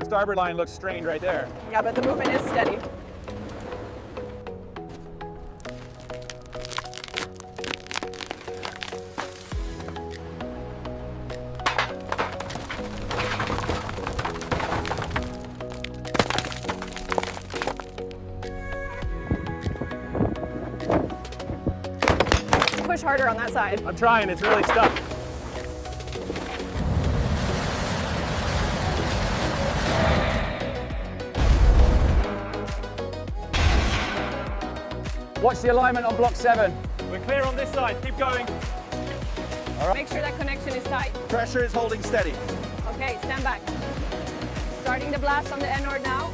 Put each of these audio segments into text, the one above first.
starboard line looks strained right there. Yeah, but the movement is steady. Push harder on that side. I'm trying, it's really stuck. Watch the alignment on block 7. We're clear on this side, keep going. All right. Make sure that connection is tight. Pressure is holding steady. Okay, stand back. Starting the blast on the N-Nord now.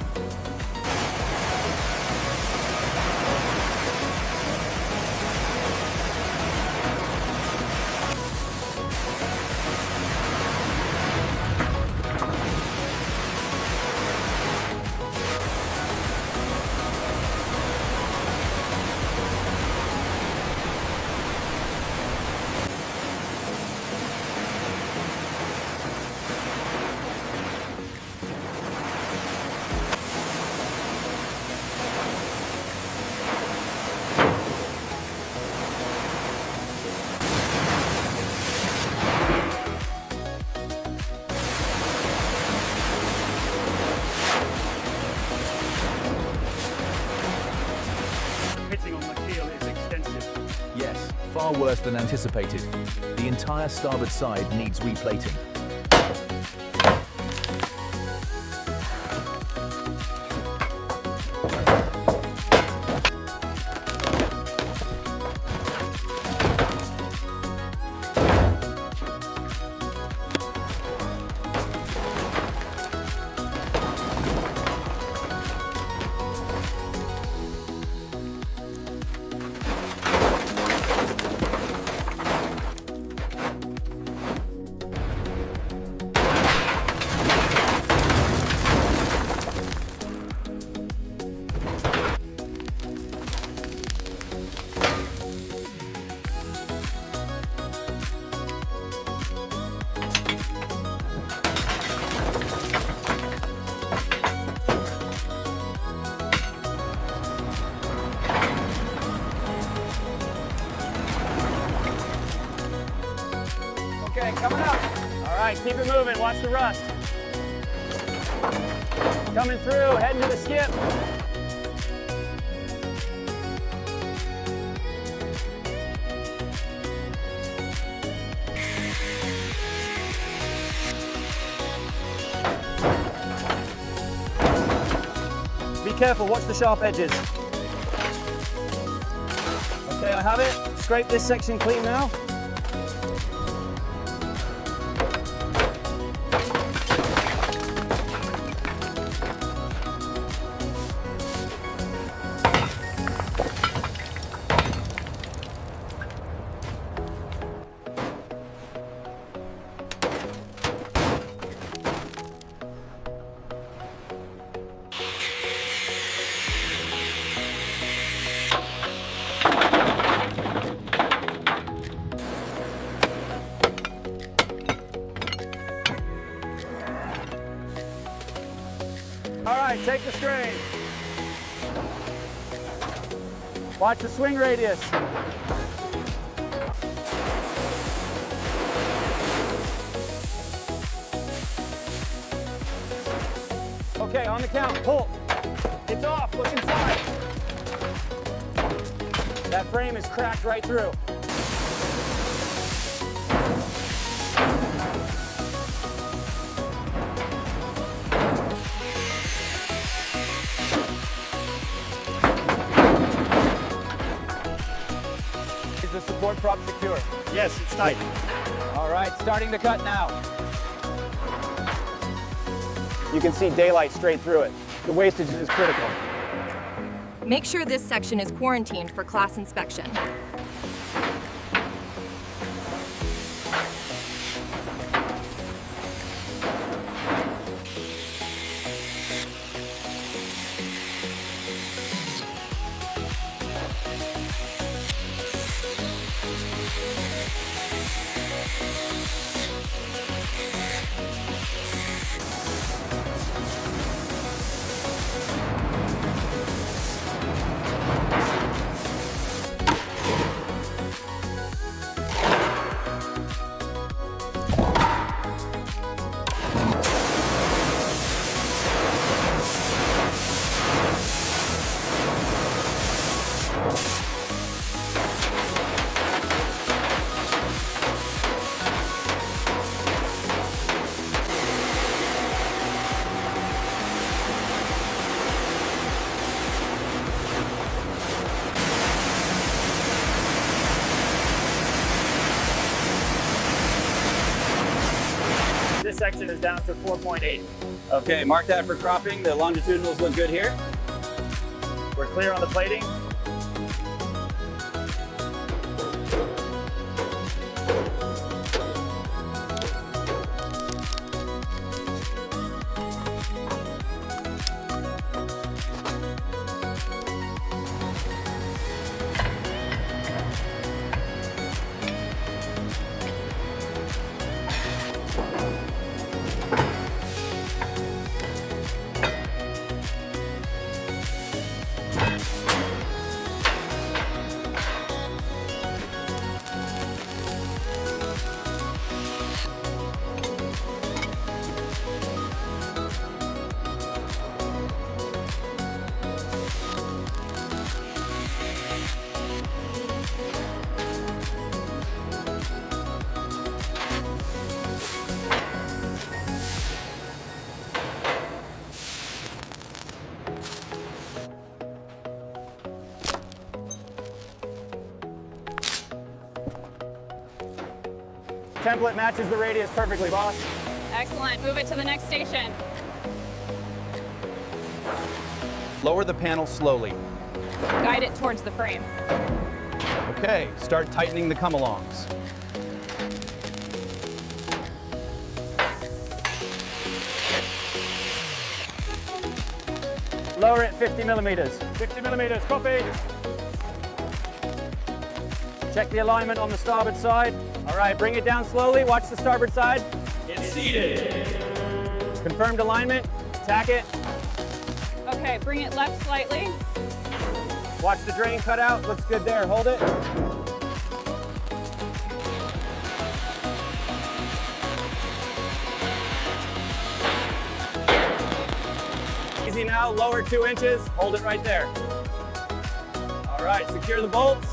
Pitching on the keel is extensive. Yes, far worse than anticipated. The entire starboard side needs replating. Okay, coming up. All right, keep it moving, watch the rust. Coming through, heading to the skip. Be careful, watch the sharp edges. Okay, I have it. Scrape this section clean now. All right, take the strain. Watch the swing radius. Okay, on the count, pull. It's off, look inside. That frame is cracked right through. Is the support prop secure? Yes, it's tight. All right, starting to cut now. You can see daylight straight through it. The wastage is critical. Make sure this section is quarantined for class inspection. down to 4.8. Okay, mark that for cropping. The longitudinals look good here. We're clear on the plating. Template matches the radius perfectly, boss. Excellent. Move it to the next station. Lower the panel slowly. Guide it towards the frame. Okay, start tightening the come-alongs. Lower it 50 millimeters. 50 millimeters, copy. Check the alignment on the starboard side. All right, bring it down slowly. Watch the starboard side. It's seated. Confirmed alignment. Tack it. Okay, bring it left slightly. Watch the drain cut out. Looks good there. Hold it. Easy now. Lower 2 inches. Hold it right there. All right, secure the bolts.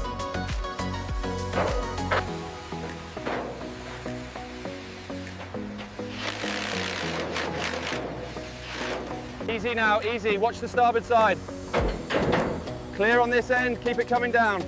Easy now, easy. Watch the starboard side. Clear on this end, keep it coming down.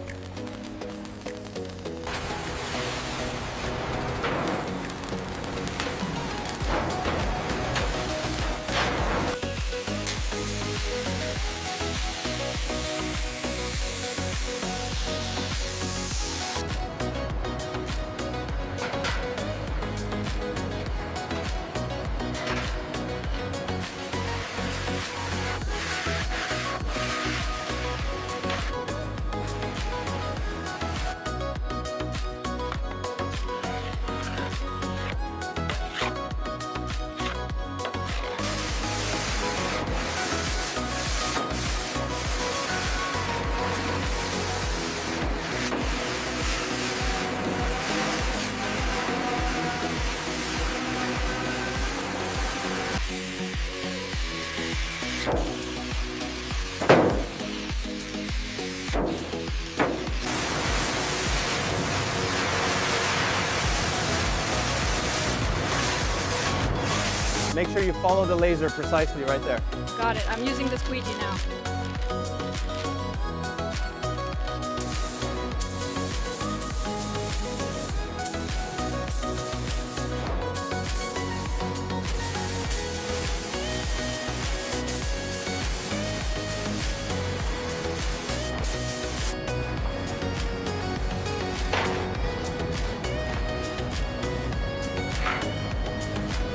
Make sure you follow the laser precisely right there. Got it. I'm using the squeegee now.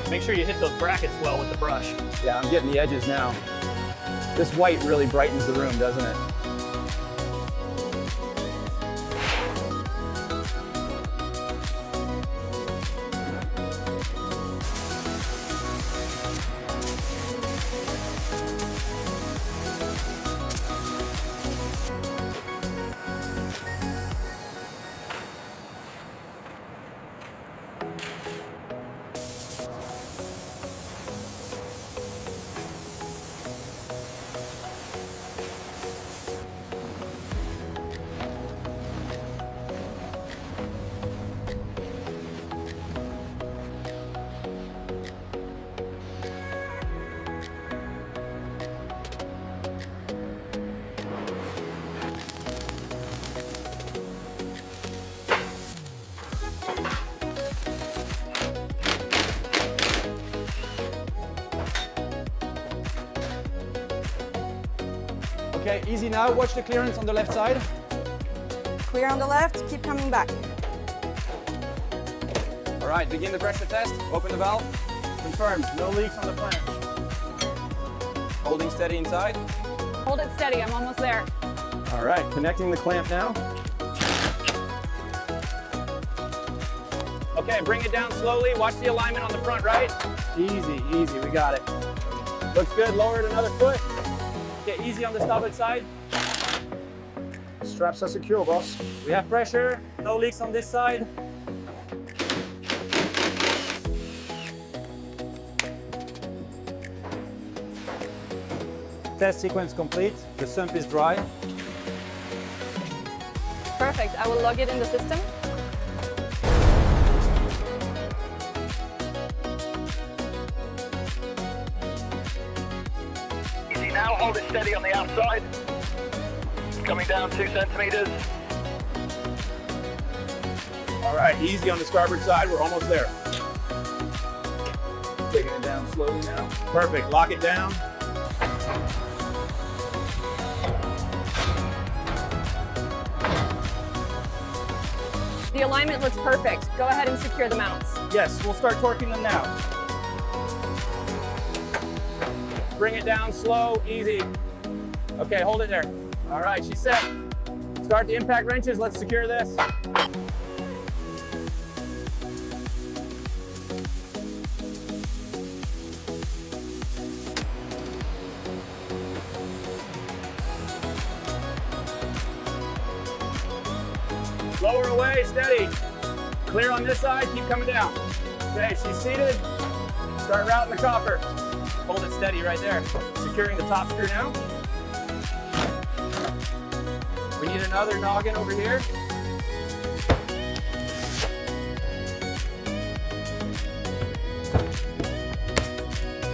Make sure you hit those brackets well with the brush. Yeah, I'm getting the edges now. This white really brightens the room, doesn't it? Okay, easy now. Watch the clearance on the left side. Clear on the left, keep coming back. All right, begin the pressure test. Open the valve. Confirmed, no leaks on the flange. Holding steady inside. Hold it steady, I'm almost there. All right, connecting the clamp now. Okay, bring it down slowly. Watch the alignment on the front right. Easy, easy, we got it. Looks good. Lower it another foot. Okay, easy on the starboard side. Straps are secure, boss. We have pressure. No leaks on this side. Test sequence complete. The sump is dry. Perfect, I will log it in the system. Easy now, hold it steady on the outside. Coming down 2 centimeters. All right, easy on the starboard side. We're almost there. Taking it down slowly now. Perfect. Lock it down. The alignment looks perfect. Go ahead and secure the mounts. Yes, we'll start torquing them now. Bring it down slow, easy. Okay, hold it there. All right, she's set. Start the impact wrenches. Let's secure this. Lower away, steady. Clear on this side, keep coming down. Okay, she's seated. Start routing the copper. Hold it steady right there. Securing the top screw now. We need another noggin over here.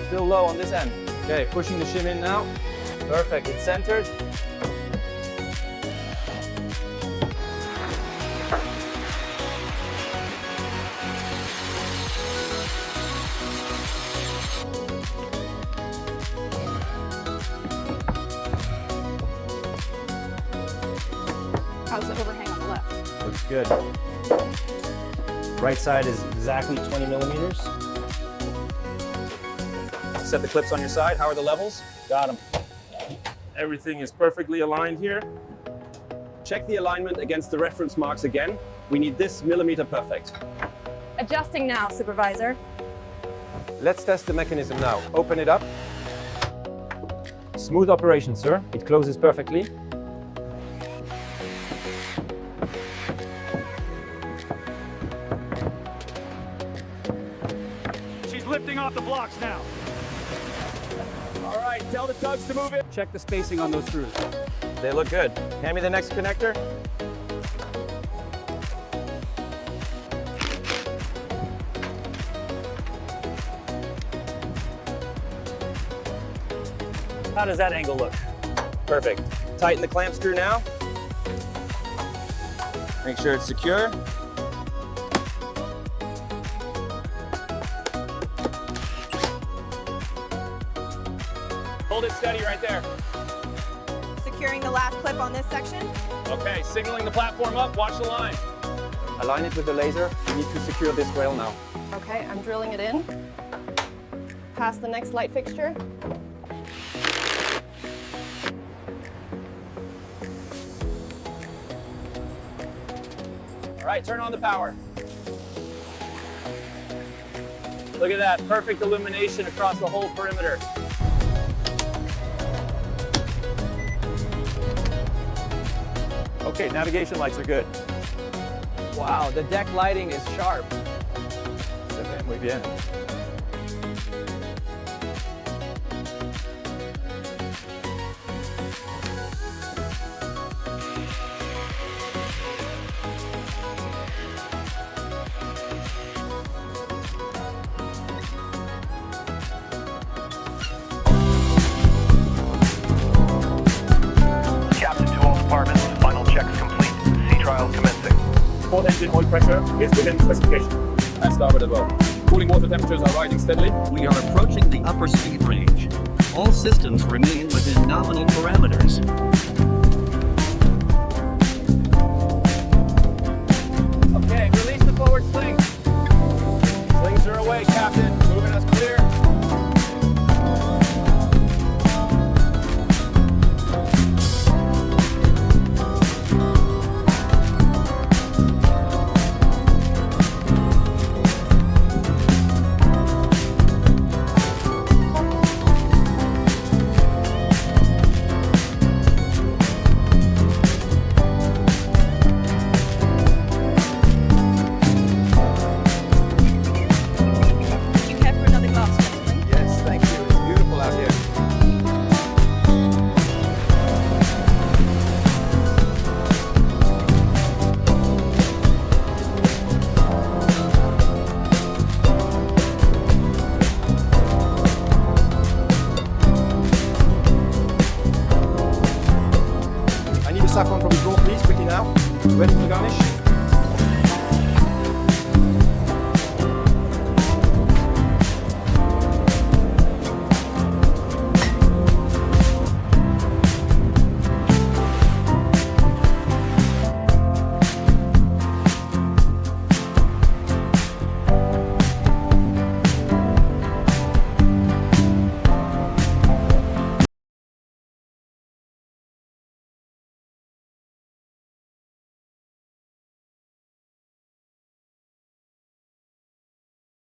Still low on this end. Okay, pushing the shim in now. Perfect, it's centered. How's the overhang on the left? Looks good. Right side is exactly 20 millimeters. Set the clips on your side. How are the levels? Got them. Everything is perfectly aligned here. Check the alignment against the reference marks again. We need this millimeter perfect. Adjusting now, supervisor. Let's test the mechanism now. Open it up. Smooth operation, sir. It closes perfectly. She's lifting off the blocks now. All right, tell the tugs to move it. Check the spacing on those screws. They look good. Hand me the next connector. How does that angle look? Perfect. Tighten the clamp screw now. Make sure it's secure. Hold it steady right there. Securing the last clip on this section. Okay, signaling the platform up. Watch the line. Align it with the laser. We need to secure this rail now. Okay, I'm drilling it in. Past the next light fixture. All right, turn on the power. Look at that, perfect illumination across the whole perimeter. Okay, navigation lights are good. Wow, the deck lighting is sharp. Se ve muy bien. Captain to all departments, final checks complete. Sea trial commencing. Port engine oil pressure is within specification. And starboard as well. Cooling water temperatures are rising steadily. We are approaching the upper speed range. All systems remain within nominal parameters. Okay, release the forward sling. Slings are away, Captain. Moving us clear. Would you care for another glass, gentlemen? Yes, thank you. It's beautiful out here. I need a saffron from the drawer, please, quickly now. Ready for the garnish?